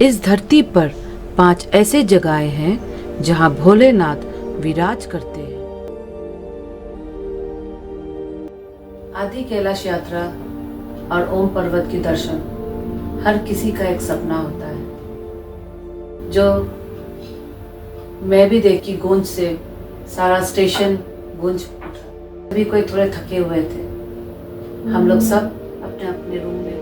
इस धरती पर 5 ऐसे जगहें हैं जहां भोलेनाथ विराज करते हैं। आदि कैलाश यात्रा और ओम पर्वत के दर्शन हर किसी का एक सपना होता है, जो मैं भी देखी। गूंज से सारा स्टेशन गूंज उठा। अभी कोई थोड़े थके हुए थे, हम लोग सब अपने अपने रूम में गए।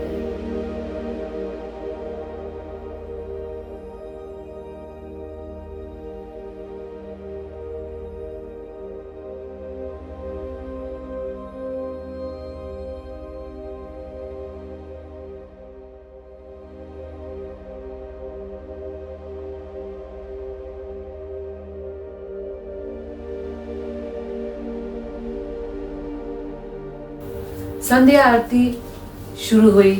संध्या आरती शुरू हुई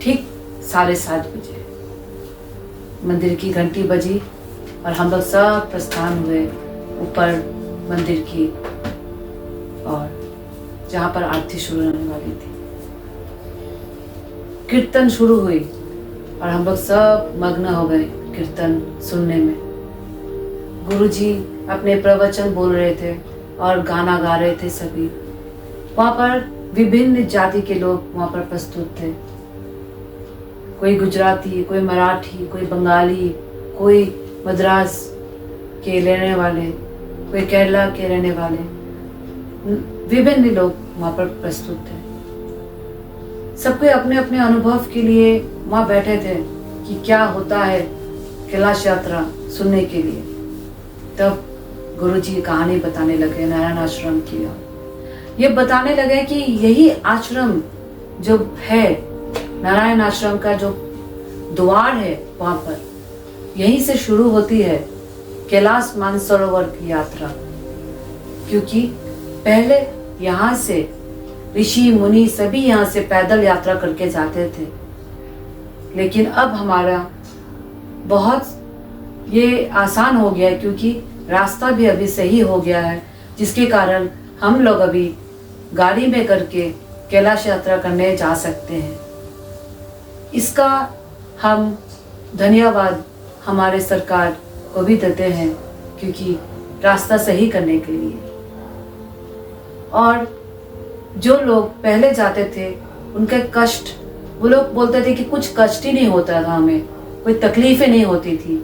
ठीक 7:30 बजे। मंदिर की घंटी बजी और हम लोग सब प्रस्थान हुए ऊपर मंदिर की, और जहां पर आरती शुरू होने वाली थी। कीर्तन शुरू हुई और हम लोग सब मग्न हो गए कीर्तन सुनने में। गुरुजी अपने प्रवचन बोल रहे थे और गाना गा रहे थे। सभी वहां पर विभिन्न जाति के लोग वहां पर प्रस्तुत थे। कोई गुजराती, कोई मराठी, कोई बंगाली, कोई मद्रास के रहने वाले, कोई केरला के रहने वाले, विभिन्न लोग वहां पर प्रस्तुत थे। सबके अपने अपने अनुभव के लिए वहां बैठे थे कि क्या होता है कैलाश यात्रा सुनने के लिए। तब गुरुजी कहानी बताने लगे नारायण आश्रम की। ये बताने लगे कि यही आश्रम जो है, नारायण आश्रम का जो द्वार है, वहां पर यहीं से शुरू होती है कैलाश मानसरोवर की यात्रा। क्योंकि पहले यहाँ से ऋषि मुनि सभी यहाँ से पैदल यात्रा करके जाते थे, लेकिन अब हमारा बहुत ये आसान हो गया है, क्योंकि रास्ता भी अभी सही हो गया है, जिसके कारण हम लोग अभी गाड़ी में करके कैलाश यात्रा करने जा सकते हैं। इसका हम धन्यवाद हमारे सरकार को भी देते हैं, क्योंकि रास्ता सही करने के लिए। और जो लोग पहले जाते थे उनके कष्ट, वो लोग बोलते थे कि कुछ कष्ट ही नहीं होता था, हमें कोई तकलीफें नहीं होती थी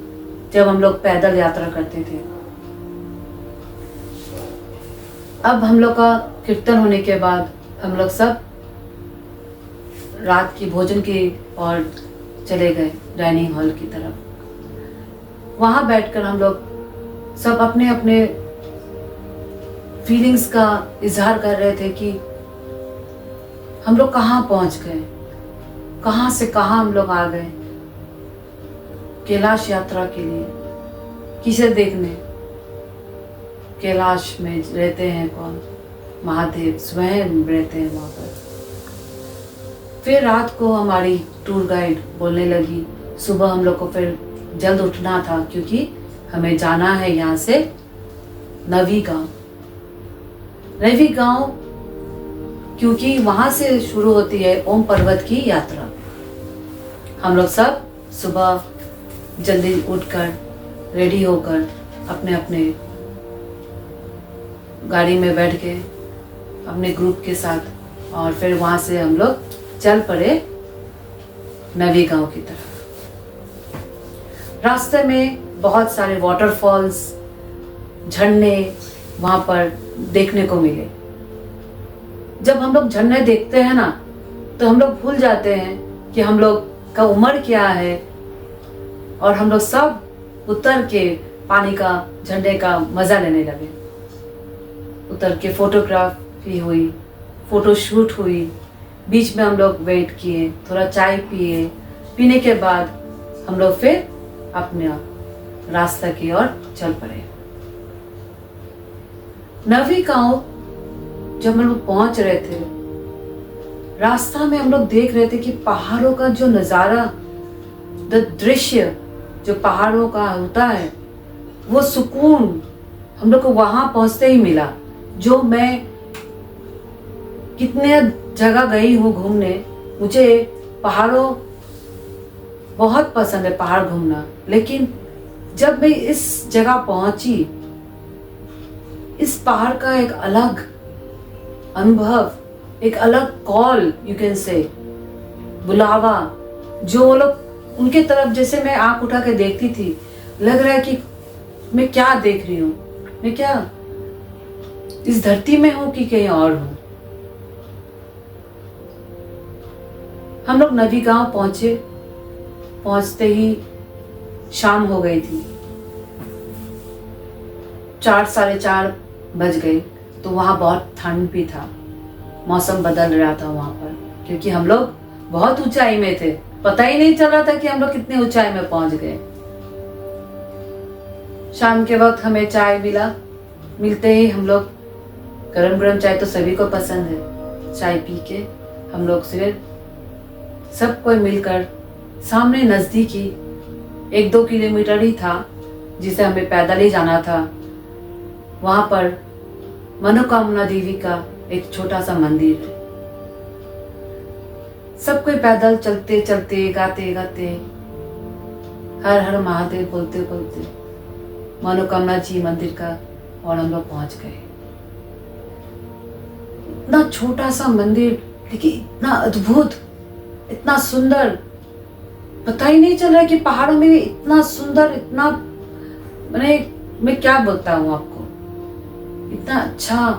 जब हम लोग पैदल यात्रा करते थे। अब हम लोग का कीर्तन होने के बाद हम लोग सब रात की भोजन की ओर चले गए डाइनिंग हॉल की तरफ। वहां बैठकर हम लोग सब अपने अपने फीलिंग्स का इजहार कर रहे थे कि हम लोग कहाँ पहुंच गए, कहाँ से कहाँ हम लोग आ गए कैलाश यात्रा के लिए। किसे देखने? कैलाश में रहते हैं कौन? महादेव स्वयं रहते हैं वहाँ पर। फिर रात को हमारी टूर गाइड बोलने लगी, सुबह हम लोग को फिर जल्द उठना था, क्योंकि हमें जाना है यहाँ से नवी गांव। नवी गांव क्योंकि वहाँ से शुरू होती है ओम पर्वत की यात्रा। हम लोग सब सुबह जल्दी उठकर रेडी होकर अपने अपने गाड़ी में बैठ के अपने ग्रुप के साथ, और फिर वहाँ से हम लोग चल पड़े नवी गांव की तरफ। रास्ते में बहुत सारे वाटरफॉल्स, झरने वहाँ पर देखने को मिले। जब हम लोग झरने देखते हैं ना, तो हम लोग भूल जाते हैं कि हम लोग का उम्र क्या है, और हम लोग सब उतर के पानी का, झरने का मजा लेने लगे। उतर के फोटोग्राफी हुई, फोटोशूट हुई। बीच में हम लोग वेट किए, थोड़ा चाय पिए। पीने के बाद हम लोग फिर अपने रास्ता की ओर चल पड़े। नवी गांव जब हम लोग पहुंच रहे थे, रास्ता में हम लोग देख रहे थे कि पहाड़ों का जो नजारा, दृश्य जो पहाड़ों का होता है, वो सुकून हम लोग को वहां पहुंचते ही मिला। जो मैं कितने जगह गई हूँ घूमने, मुझे पहाड़ों बहुत पसंद है पहाड़ घूमना, लेकिन जब मैं इस जगह पहुंची, इस पहाड़ का एक अलग अनुभव, एक अलग कॉल, यू कैन से, बुलावा, जो वो लोग उनके तरफ जैसे मैं आंख उठा के देखती थी, लग रहा है कि मैं क्या देख रही हूँ, मैं क्या इस धरती में हूं कि कहीं और हूं। हम लोग नवी गांव पहुंचे, पहुंचते ही शाम हो गई थी, 4 साढ़े 4 बज गए। तो वहां बहुत ठंड भी था, मौसम बदल रहा था वहां पर, क्योंकि हम लोग बहुत ऊंचाई में थे, पता ही नहीं चल रहा था कि हम लोग कितने ऊंचाई में पहुंच गए। शाम के वक्त हमें चाय मिला, मिलते ही हम लोग, गरम गरम चाय तो सभी को पसंद है, चाय पी के हम लोग फिर सब कोई मिलकर सामने नजदीकी 1-2 किलोमीटर ही था जिसे हमें पैदल ही जाना था, वहां पर मनोकामना देवी का एक छोटा सा मंदिर है। सब कोई पैदल चलते चलते, गाते गाते, हर हर महादेव बोलते बोलते मनोकामना जी मंदिर का और हम लोग पहुंच गए। इतना छोटा सा मंदिर, लेकिन इतना अद्भुत, इतना सुंदर, पता ही नहीं चल रहा कि पहाड़ों में भी इतना सुंदर, इतना, मैं क्या बोलता हूँ आपको, इतना अच्छा,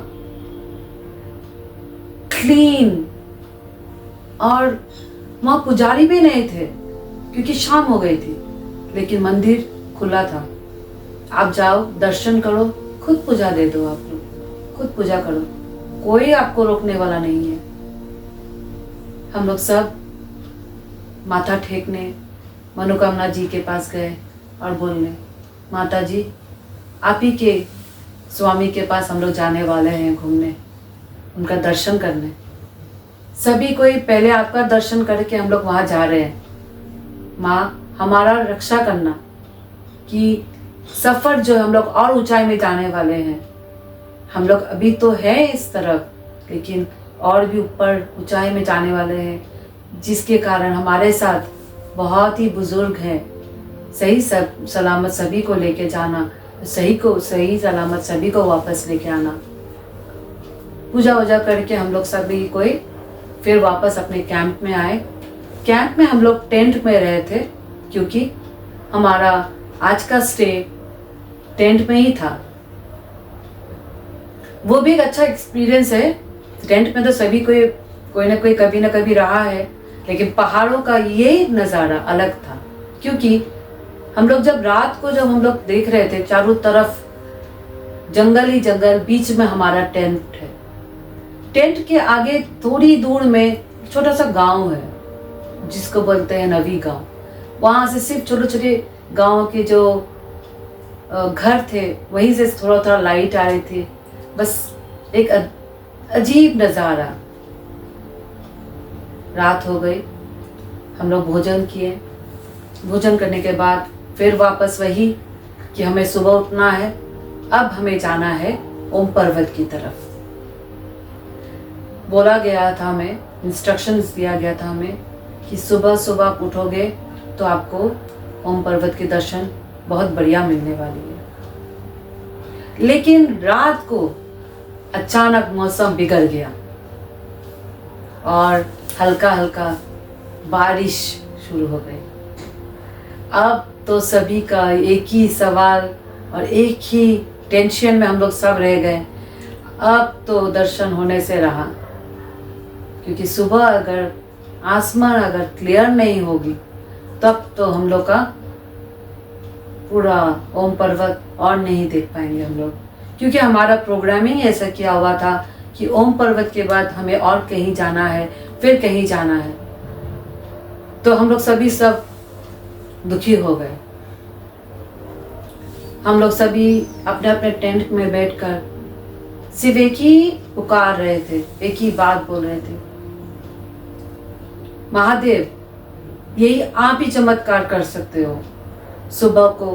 क्लीन। और वहां पुजारी भी नहीं थे क्योंकि शाम हो गई थी, लेकिन मंदिर खुला था। आप जाओ, दर्शन करो, खुद पूजा दे दो, आप लोग खुद पूजा करो, कोई आपको रोकने वाला नहीं है। हम लोग सब माथा टेकने मनोकामना जी के पास गए और बोलने, माता जी, आप ही के स्वामी के पास हम लोग जाने वाले हैं घूमने, उनका दर्शन करने। सभी कोई पहले आपका दर्शन करके हम लोग वहाँ जा रहे हैं। माँ, हमारा रक्षा करना कि सफ़र जो हम लोग और ऊंचाई में जाने वाले हैं, हम लोग अभी तो है इस तरफ, लेकिन और भी ऊपर ऊंचाई में जाने वाले हैं, जिसके कारण हमारे साथ बहुत ही बुजुर्ग हैं। सही सब सलामत सभी को लेके जाना, सही सलामत सभी को वापस लेके आना। पूजा वूजा करके हम लोग सभी कोई फिर वापस अपने कैंप में आए। कैंप में हम लोग टेंट में रहे थे, क्योंकि हमारा आज का स्टे टेंट में ही था। वो भी एक अच्छा एक्सपीरियंस है। टेंट में तो सभी कोई ना कोई कभी ना कभी रहा है, लेकिन पहाड़ों का ये नज़ारा अलग था, क्योंकि हम लोग जब रात को हम लोग देख रहे थे, चारों तरफ जंगल ही जंगल, बीच में हमारा टेंट है। टेंट के आगे थोड़ी दूर में छोटा सा गांव है जिसको बोलते हैं नवी गांव। वहां से सिर्फ छोटे छोटे गांव के जो घर थे वहीं से थोड़ा थोड़ा लाइट आ रही थी। बस एक अजीब नज़ारा। रात हो गई, हम लोग भोजन किए। भोजन करने के बाद फिर वापस वही कि हमें सुबह उठना है, अब हमें जाना है ओम पर्वत की तरफ। बोला गया था हमें, इंस्ट्रक्शंस दिया गया था हमें कि सुबह सुबह आप उठोगे तो आपको ओम पर्वत के दर्शन बहुत बढ़िया मिलने वाली है। लेकिन रात को अचानक मौसम बिगड़ गया और हल्का हल्का बारिश शुरू हो गई। अब तो सभी का एक ही सवाल और एक ही टेंशन में हम लोग सब रह गए। अब तो दर्शन होने से रहा, क्योंकि सुबह अगर आसमान अगर क्लियर नहीं होगी तब तो हम लोग का पूरा ओम पर्वत और नहीं देख पाएंगे हम लोग, क्योंकि हमारा प्रोग्रामिंग ऐसा किया हुआ था कि ओम पर्वत के बाद हमें और कहीं जाना है, फिर कहीं जाना है। तो हम लोग सभी सब दुखी हो गए। हम लोग सभी अपने अपने टेंट में बैठकर सिर्फ एक ही पुकार रहे थे, एक ही बात बोल रहे थे, महादेव, यही आप ही चमत्कार कर सकते हो। सुबह को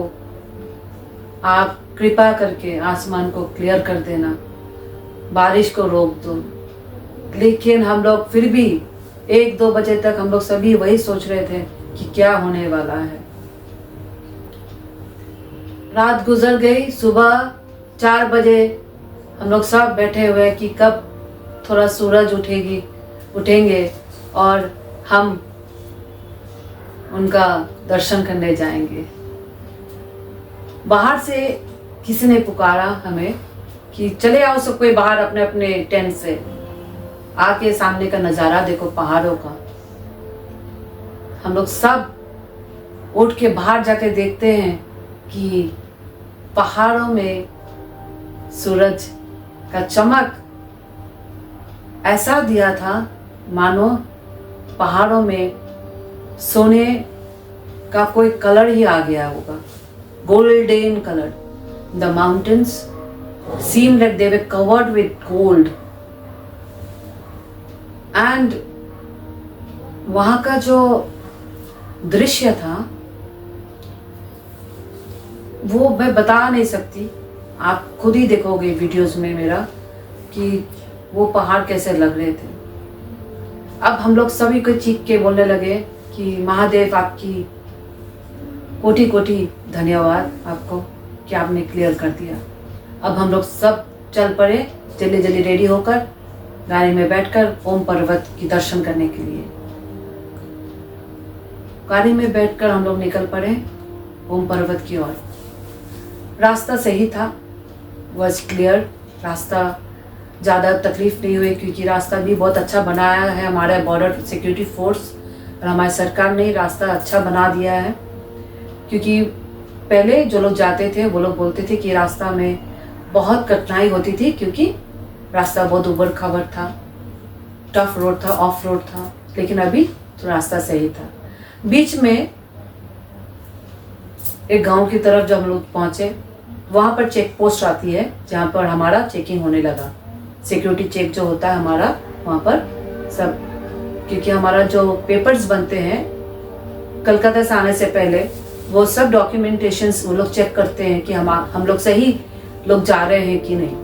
आप कृपा करके आसमान को क्लियर कर देना, बारिश को रोक दो। लेकिन हम लोग फिर भी 1-2 बजे तक हम लोग सभी वही सोच रहे थे कि क्या होने वाला है। रात गुजर गई, सुबह 4 बजे हम लोग सब बैठे हुए कि कब थोड़ा सूरज उठेंगे और हम उनका दर्शन करने जाएंगे। बाहर से किसी ने पुकारा हमें कि चले आओ सब कोई बाहर अपने अपने टेंट से, आके सामने का नज़ारा देखो पहाड़ों का। हम लोग सब उठ के बाहर जाके देखते हैं कि पहाड़ों में सूरज का चमक ऐसा दिया था मानो पहाड़ों में सोने का कोई कलर ही आ गया होगा, golden color. The mountains seemed like they were covered with gold. And वहाँ का जो दृश्य था वो मैं बता नहीं सकती, आप खुद ही देखोगे वीडियोस में मेरा कि वो पहाड़ कैसे लग रहे थे। अब हम लोग सभी को चीख के बोलने लगे कि महादेव आपकी कोटि कोटि धन्यवाद आपको कि आपने क्लियर कर दिया। अब हम लोग सब चल पड़े जल्दी जल्दी रेडी होकर गाड़ी में बैठकर ओम पर्वत की दर्शन करने के लिए। गाड़ी में बैठकर हम लोग निकल पड़े ओम पर्वत की ओर। रास्ता सही था, वॉज क्लियर, रास्ता ज़्यादा तकलीफ नहीं हुई क्योंकि रास्ता भी बहुत अच्छा बनाया है हमारा बॉर्डर सिक्योरिटी फोर्स और हमारी सरकार ने रास्ता अच्छा बना दिया है। क्योंकि पहले जो लोग जाते थे वो लोग बोलते थे कि रास्ता में बहुत कठिनाई होती थी क्योंकि रास्ता बहुत उबड़ खाबड़ था, टफ रोड था, ऑफ रोड था, लेकिन अभी तो रास्ता सही था। बीच में एक गांव की तरफ जब हम लोग पहुंचे वहाँ पर चेक पोस्ट आती है जहाँ पर हमारा चेकिंग होने लगा। सिक्योरिटी चेक जो होता है हमारा वहाँ पर सब, क्योंकि हमारा जो पेपर्स बनते हैं कलकत्ता से आने से पहले वो सब डॉक्यूमेंटेशंस वो लोग चेक करते हैं कि हम लोग सही लोग जा रहे हैं कि नहीं।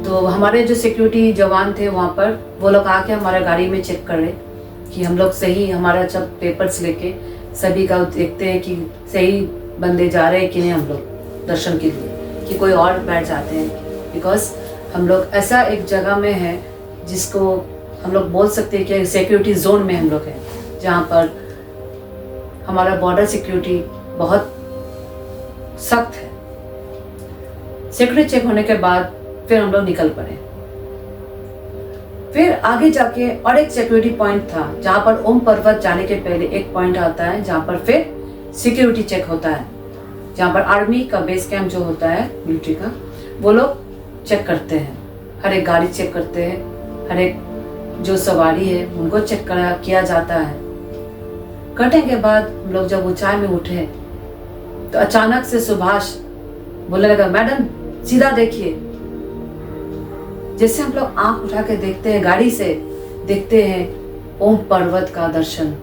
तो हमारे जो सिक्योरिटी जवान थे वहाँ पर वो लोग आके हमारे गाड़ी में चेक कर रहे कि हम लोग सही, हमारा जब पेपर्स लेके सभी का देखते हैं कि सही बंदे जा रहे हैं कि नहीं हम लोग दर्शन के लिए, कि कोई और बैठ जाते हैं। बिकॉज हम लोग ऐसा एक जगह में है जिसको हम लोग बोल सकते हैं कि सिक्योरिटी जोन में हम लोग हैं, जहाँ पर हमारा बॉर्डर सिक्योरिटी बहुत सख्त है। सिक्योरिटी चेक होने के बाद फिर हम लोग निकल पड़े। फिर आगे जाके और एक सिक्योरिटी पॉइंट था जहाँ पर ओम पर्वत जाने के पहले एक पॉइंट आता है जहाँ पर फिर सिक्योरिटी चेक होता है, जहाँ पर आर्मी का बेस कैंप जो होता है मिलिट्री का, वो लोग चेक करते हैं, हर एक गाड़ी चेक करते हैं, हर एक जो सवारी है उनको चेक किया जाता है। कटने के बाद हम लोग जब ऊंचाई में उठे तो अचानक से सुभाष बोलने लगा, मैडम सीधा देखिए। जैसे हम लोग आंख उठा के देखते हैं, गाड़ी से देखते हैं ओम पर्वत का दर्शन